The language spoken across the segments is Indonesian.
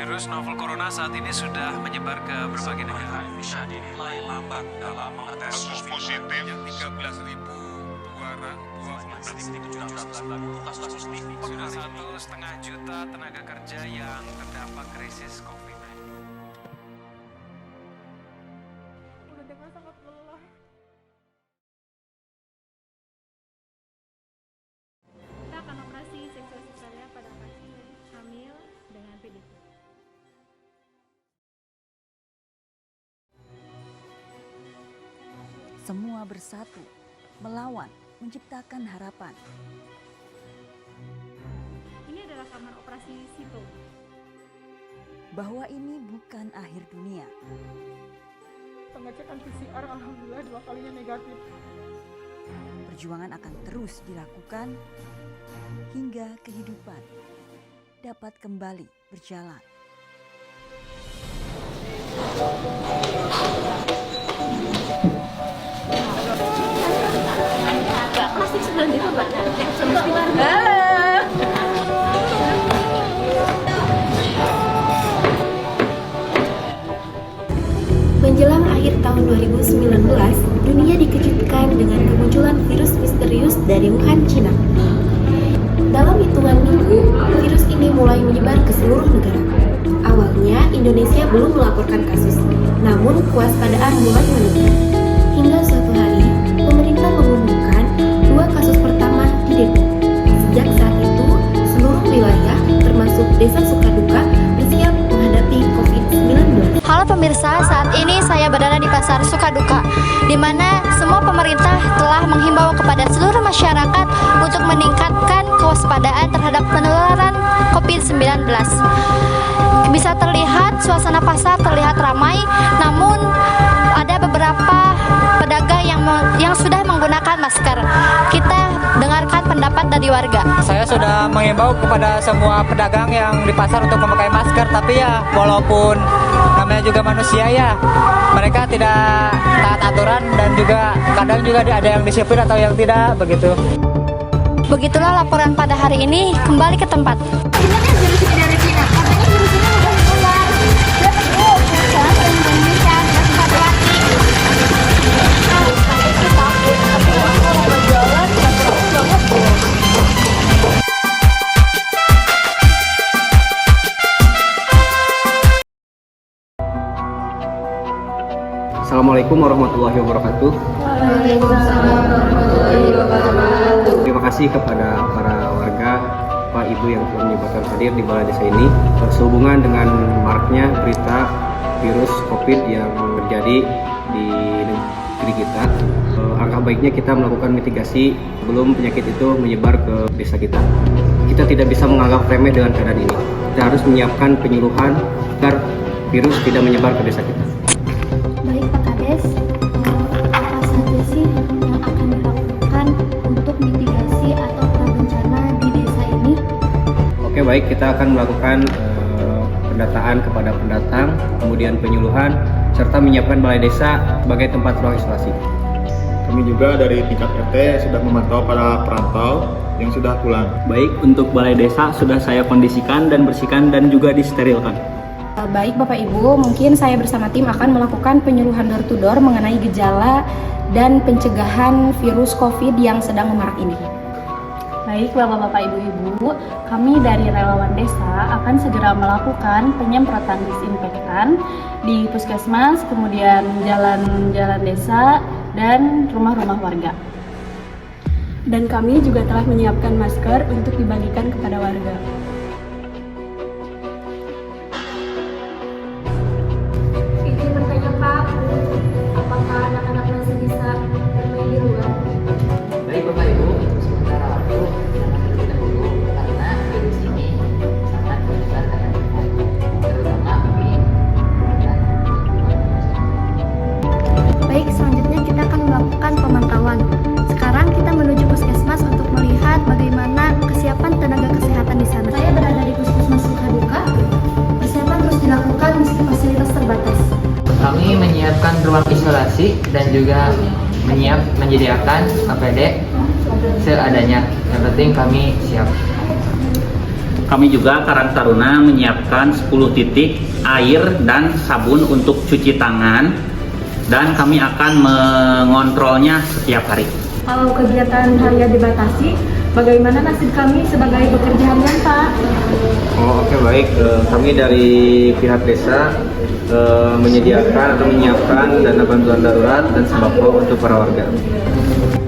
Virus novel corona saat ini sudah menyebar ke berbagai negara. Bisa dinilai lambat dalam mengetes kasus positif yang 13.227 kasus sudah 1,5 juta tenaga kerja yang terdampak krisis COVID-19. Udah dengan sangat lelah. Kita akan operasi seksual seksarea pada pasien hamil dengan PDP. Semua bersatu, melawan, menciptakan harapan. Ini adalah kamar operasi Sito. Bahwa ini bukan akhir dunia. Pengecekan PCR alhamdulillah 2 kalinya negatif. Perjuangan akan terus dilakukan hingga kehidupan dapat kembali berjalan. Plastik 9 itu Mbak. Halo. Menjelang akhir tahun 2019, dunia dikejutkan dengan kemunculan virus misterius dari Wuhan, Cina. Dalam hitungan minggu, virus ini mulai menyebar ke seluruh negara. Awalnya, Indonesia belum melaporkan kasus, namun kewaspadaan mulai meningkat. Hingga suatu hari, pemerintah mengumumkan 2 kasus pertama di Depok. Sejak saat itu, seluruh wilayah, termasuk Desa Sukaduka, bersiap menghadapi COVID-19. Halo pemirsa, saat ini saya berada di Pasar Sukaduka, di mana semua pemerintah telah menghimbau kepada seluruh masyarakat untuk meningkatkan kewaspadaan terhadap penularan COVID-19. Bisa terlihat suasana pasar terlihat ramai, namun ada beberapa pedagang yang sudah menggunakan masker. Kita dengarkan pendapat dari warga. Saya sudah mengimbau kepada semua pedagang yang di pasar untuk memakai masker, tapi ya walaupun namanya juga manusia ya, mereka tidak taat aturan dan juga kadang juga ada yang disiplin atau yang tidak begitu. Begitulah laporan pada hari ini, kembali ke tempat. Assalamualaikum warahmatullahi wabarakatuh. Terima kasih kepada para warga, Pak Ibu yang telah menyempatkan hadir di balai desa ini. Sehubungan dengan maraknya berita virus COVID yang terjadi di negeri kita, angka baiknya kita melakukan mitigasi sebelum penyakit itu menyebar ke desa kita. Kita tidak bisa menganggap remeh dengan keadaan ini. Kita harus menyiapkan penyuluhan agar virus tidak menyebar ke desa kita. Baik Pak Kades, apa saja sih yang akan dilakukan untuk mitigasi atau prabencana di desa ini? Oke, baik, kita akan melakukan pendataan kepada pendatang, kemudian penyuluhan, serta menyiapkan balai desa sebagai tempat ruang isolasi. Kami juga dari tingkat RT sudah memantau para perantau yang sudah pulang. Baik, untuk balai desa sudah saya kondisikan dan bersihkan dan juga disterilkan. Baik Bapak Ibu, mungkin saya bersama tim akan melakukan penyuluhan door to door mengenai gejala dan pencegahan virus COVID yang sedang memarak ini. Baik Bapak-bapak Ibu-ibu, kami dari relawan desa akan segera melakukan penyemprotan disinfektan di puskesmas, kemudian jalan-jalan desa dan rumah-rumah warga. Dan kami juga telah menyiapkan masker untuk dibagikan kepada warga. Izin bertanya Pak, apakah anak-anak masih bisa bermain di luar? Baik Bapak Ibu, untuk sementara waktu jangan terlebih dahulu karena virus ini sangat menyebar dengan cepat, terutama bagi anak. Baik, selanjutnya kita akan melakukan pemantauan. Sekarang kita menuju puskesmas untuk melihat bagaimana kesiapan tenaga kesehatan di sana. Saya berada di puskesmas Sukaduka. Persiapan terus dilakukan meski fasilitas terbatas. Kami menyiapkan ruang isolasi dan juga menyediakan APD seadanya. Yang penting kami siap. Kami juga Karang Taruna menyiapkan 10 titik air dan sabun untuk cuci tangan, dan kami akan mengontrolnya setiap hari. Kalau kegiatan harian dibatasi, bagaimana nasib kami sebagai pekerja harian, Pak? Oh, oke, baik. Kami dari pihak desa menyediakan atau menyiapkan dana bantuan darurat dan sembako untuk para warga.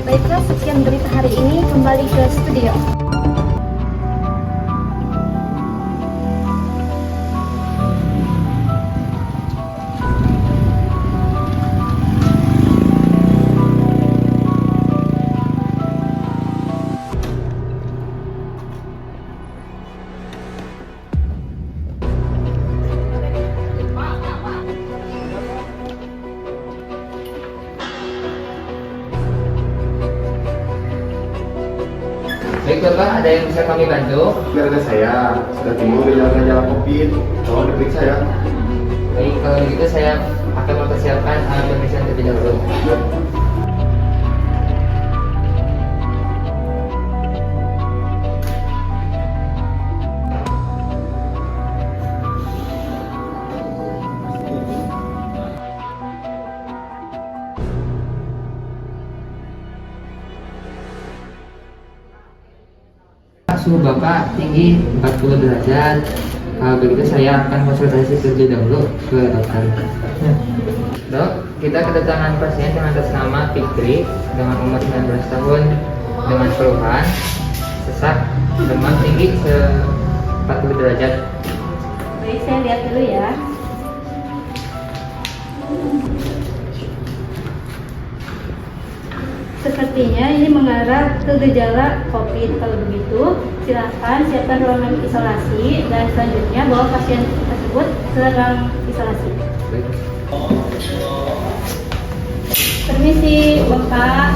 Baiklah, sekian berita hari ini, kembali ke studio. Baik Bapak, ada yang bisa kami bantu? Keluarga saya sudah timbul gejala-gejala COVID. Tolong diperiksa ya. Baik, kalau begitu saya akan mempersiapkan pemeriksaan terlebih dahulu. Suhu Bapak tinggi 40 derajat. Kalau begitu saya akan konsultasi terlebih dahulu ke dokter. Dok, kita kedatangan pasien dengan atas nama Fikri dengan umur 19 tahun dengan keluhan sesak, demam tinggi 40 derajat. Baik, saya lihat dulu ya. Sepertinya ini mengarah ke gejala COVID. Kalau begitu, silakan siapkan ruangan isolasi dan selanjutnya bawa pasien tersebut ke ruang isolasi. Baik. Permisi, Bapak.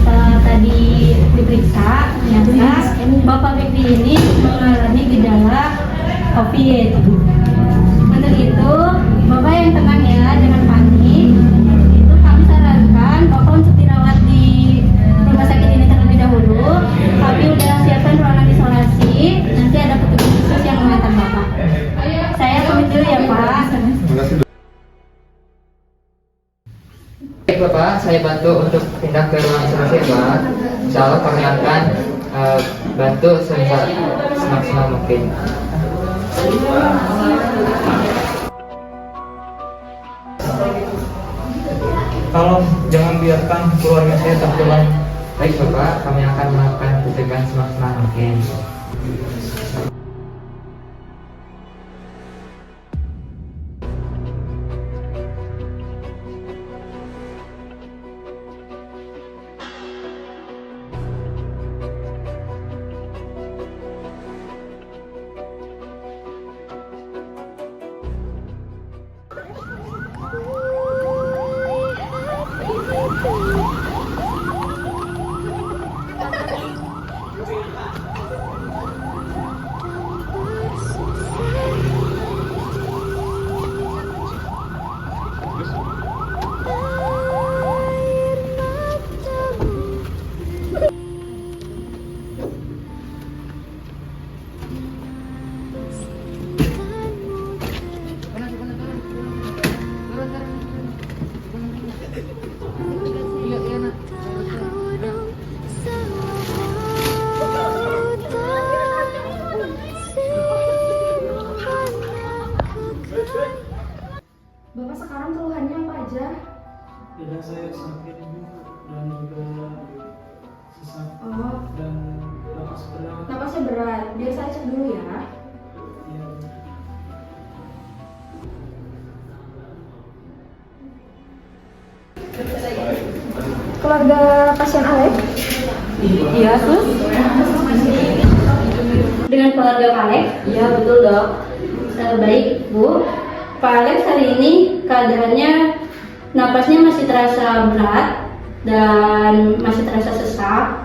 Setelah tadi diperiksa, ternyata Bapak Fikri ini mengalami gejala COVID. Untuk itu, Bapak yang tenang ya, jangan panik. Itu kami sarankan Bapak untuk dirawat di rumah sakit ini terlebih dahulu. Kami udah siapkan ruangan isolasi. Nanti ada petugas khusus yang mengantar Bapak. Saya pamit dulu ya, Pak. Baik Bapak, saya bantu untuk pindah ke ruang isolasi ya Pak. Insya Allah kami akan bantu semaksimal mungkin. Tolong jangan biarkan keluarga saya tertular. Baik Bapak, kami akan melakukan pencegahan semaksimal mungkin. Bapak sekarang keluhannya apa aja? Dada saya sakit dan juga sesak dan napas berat. Napasnya berat. Biar saya cek dulu ya. Ya. Keluarga pasien Alek? Iya, Sus. Dengan keluarga Pak Alex? Iya, betul dok. Baik, Bu. Pak Alex hari ini keadaannya napasnya masih terasa berat dan masih terasa sesak.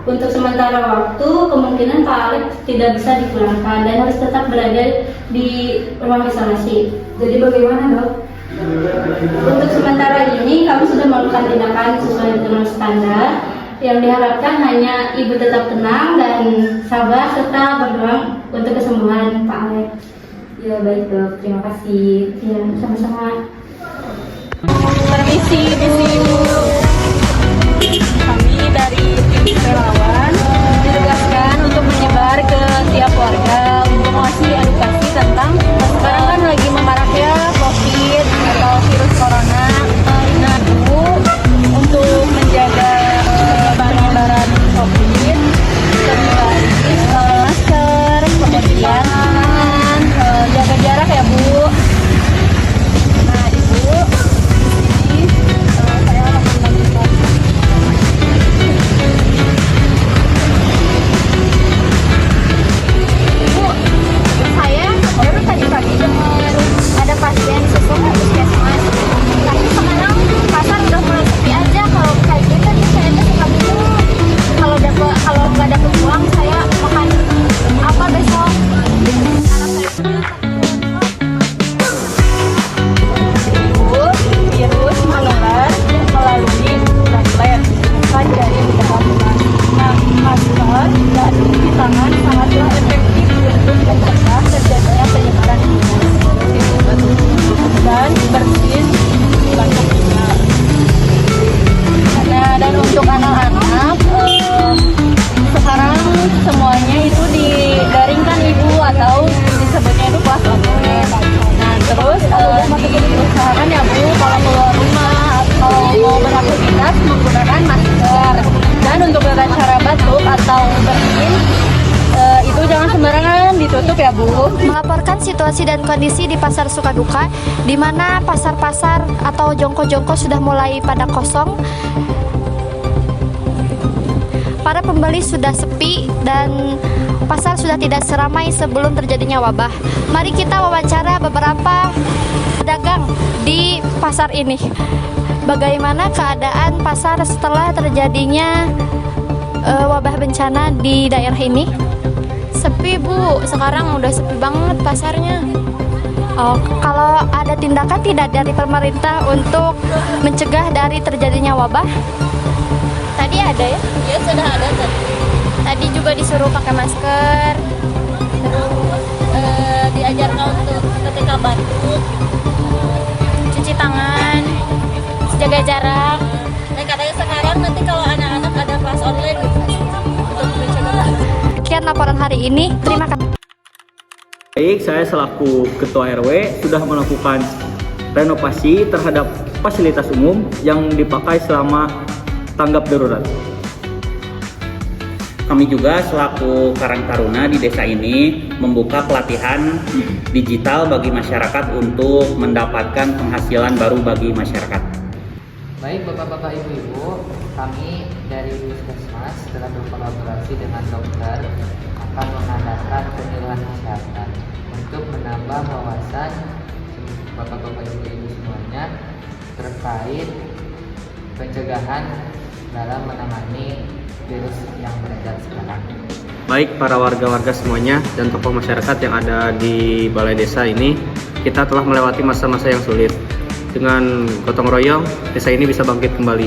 Untuk sementara waktu, kemungkinan Pak Alex tidak bisa dipulangkan dan harus tetap berada di ruang isolasi. Jadi bagaimana dok? Untuk sementara ini kami sudah melakukan tindakan sesuai dengan standar. Yang diharapkan hanya Ibu tetap tenang dan sabar serta berdoa untuk kesembuhan Pak Alex. Ya baik dok, terima kasih. Ya sama-sama. Permisi Ibu. Kami dari tim relawan ditugaskan untuk menyebar ke tiap warga untuk ngasih edukasi tentang sekarang kan lagi memaraknya COVID atau virus corona. Nah Bu, untuk menjaga penyebaran COVID, kembali masker, kemudian jaga jarak ya Bu. Nah Ibu, di sini saya akan membagikan. Ibu, saya baru tadi pagi dengar ada pasien susun di puskesmas. Tapi sekarang pasar udah mulai sepi aja. Kalau kayak gitu nih saya tuh suka bingung. Kalau nggak dapet uang saya makan apa besok? Virus menular melalui droplet, bukan dari udara. Nah, masker dan cuci tangan sangatlah efektif untuk mencegah terjadinya penyebaran virus dan bersin batuk pilek. Nah, dan untuk anak-anak sekarang semuanya itu didaringkan Ibu atau disebutnya itu kelas online. Nah terus usahakan ya Bu kalau keluar rumah kalau mau beraktivitas menggunakan masker, dan untuk cara batuk atau bersin itu jangan sembarangan ditutup ya Bu. Melaporkan situasi dan kondisi di Pasar Sukaduka, di mana pasar-pasar atau jongko-jongko sudah mulai pada kosong. Para pembeli sudah sepi dan pasar sudah tidak seramai sebelum terjadinya wabah. Mari kita wawancara beberapa pedagang di pasar ini. Bagaimana keadaan pasar setelah terjadinya wabah bencana di daerah ini? Sepi Bu, sekarang udah sepi banget pasarnya. Oh, kalau ada tindakan tidak dari pemerintah untuk mencegah dari terjadinya wabah? Tadi ada ya? Iya sudah ada tadi. Tadi juga disuruh pakai masker. Terus diajarkan untuk ketika batuk, cuci tangan, jaga jarak. Dan katanya sekarang nanti kalau anak-anak ada kelas online untuk mencegah. Sekian laporan hari ini. Terima kasih. Baik, saya selaku Ketua RW sudah melakukan renovasi terhadap fasilitas umum yang dipakai selama tanggap darurat. Kami juga selaku Karang Taruna di desa ini membuka pelatihan digital bagi masyarakat untuk mendapatkan penghasilan baru bagi masyarakat. Baik Bapak-Bapak Ibu-Ibu, kami dari Puskesmas telah berkolaborasi dengan dokter akan mengadakan penyuluhan kesehatan untuk menambah wawasan Bapak-Bapak Ibu-Ibu semuanya terkait pencegahan dalam menangani virus yang beredar sekarang. Baik para warga-warga semuanya dan tokoh masyarakat yang ada di balai desa ini, kita telah melewati masa-masa yang sulit. Dengan gotong royong, desa ini bisa bangkit kembali.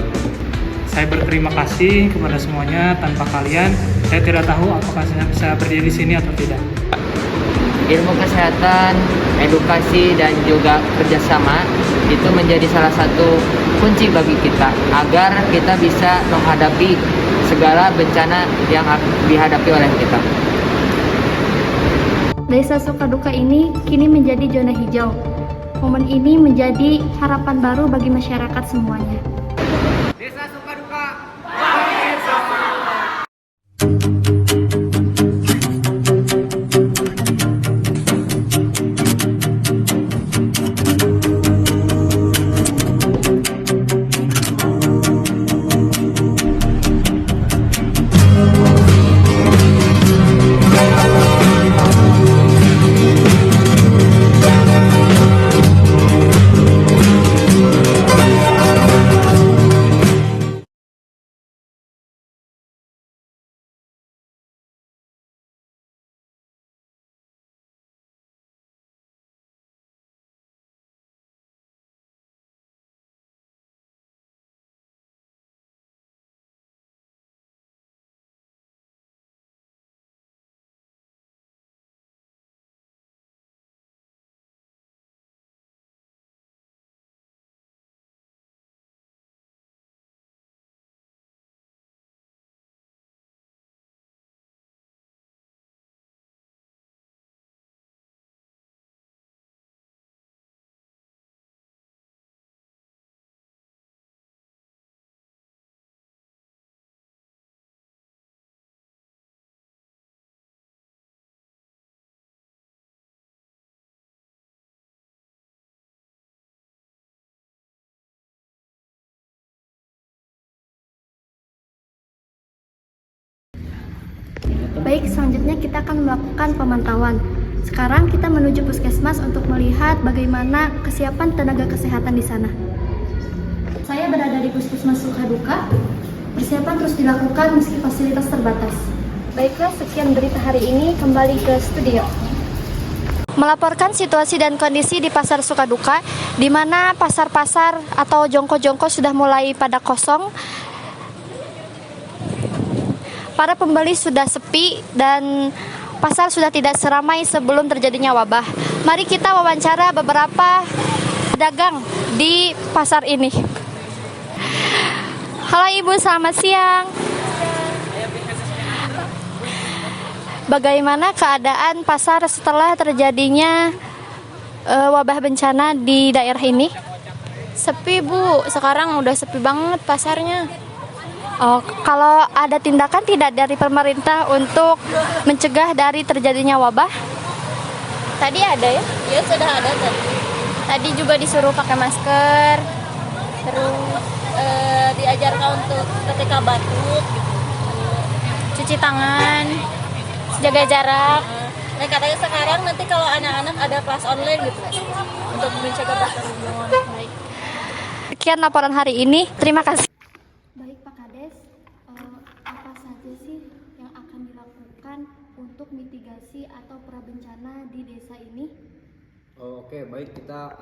Saya berterima kasih kepada semuanya. Tanpa kalian, saya tidak tahu apakah saya bisa berdiri di sini atau tidak. Ilmu kesehatan, edukasi, dan juga kerjasama itu menjadi salah satu kunci bagi kita agar kita bisa menghadapi segala bencana yang dihadapi oleh kita. Desa Sukaduka ini kini menjadi zona hijau. Momen ini menjadi harapan baru bagi masyarakat semuanya. Desa Sukaduka. Baik, selanjutnya kita akan melakukan pemantauan. Sekarang kita menuju puskesmas untuk melihat bagaimana kesiapan tenaga kesehatan di sana. Saya berada di puskesmas Sukaduka. Persiapan terus dilakukan meski fasilitas terbatas. Baiklah, sekian berita hari ini. Kembali ke studio. Melaporkan situasi dan kondisi di Pasar Sukaduka, di mana pasar-pasar atau jongko-jongko sudah mulai pada kosong. Para pembeli sudah sepi dan pasar sudah tidak seramai sebelum terjadinya wabah. Mari kita wawancara beberapa pedagang di pasar ini. Halo Ibu, selamat siang. Bagaimana keadaan pasar setelah terjadinya wabah bencana di daerah ini? Sepi Bu, sekarang udah sepi banget pasarnya. Oh, kalau ada tindakan tidak dari pemerintah untuk mencegah dari terjadinya wabah? Tadi ada ya? Iya, sudah ada tadi. Tadi juga disuruh pakai masker, terus diajarkan untuk ketika batuk, cuci tangan, jaga jarak. Nah, katanya sekarang nanti kalau anak-anak ada kelas online gitu untuk mencegah berkerumun. Sekian laporan hari ini. Terima kasih. Baik Pak Kades, apa saja sih yang akan dilakukan untuk mitigasi atau prabencana di desa ini? Oke, baik, kita